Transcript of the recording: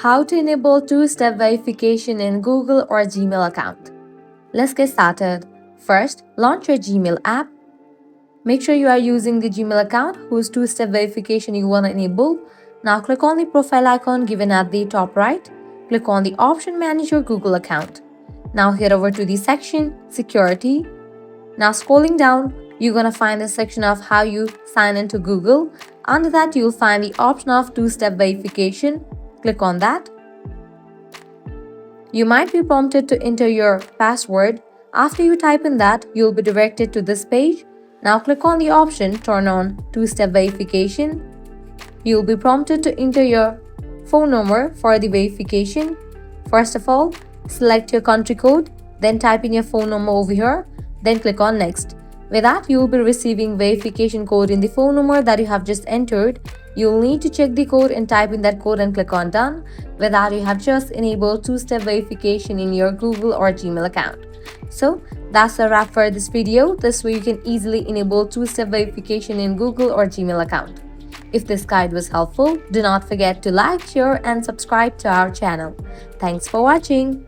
How to enable two-step verification in Google or Gmail account. Let's get started. First, launch your Gmail app. Make sure you are using the Gmail account whose two-step verification you want to enable. Now click on the profile icon given at the top right. Click on the option Manage your Google account. Now head over to the section Security. Now scrolling down, you're going to find the section of how you sign into Google. Under that, you'll find the option of two-step verification. Click on that. You might be prompted to enter your password. After you type in that, you'll be directed to this page. Now click on the option Turn on two-step verification. You'll be prompted to enter your phone number for the verification. First of all, select your country code, then type in your phone number over here, then click on Next. With that, you will be receiving verification code in the phone number that you have just entered. You'll need to check the code and type in that code and click on Done. With that, you have just enabled two-step verification in your Google or Gmail account. So that's a wrap for this video. This way you can easily enable two-step verification in Google or Gmail account. If this guide was helpful, do not forget to like, share and subscribe to our channel. Thanks for watching.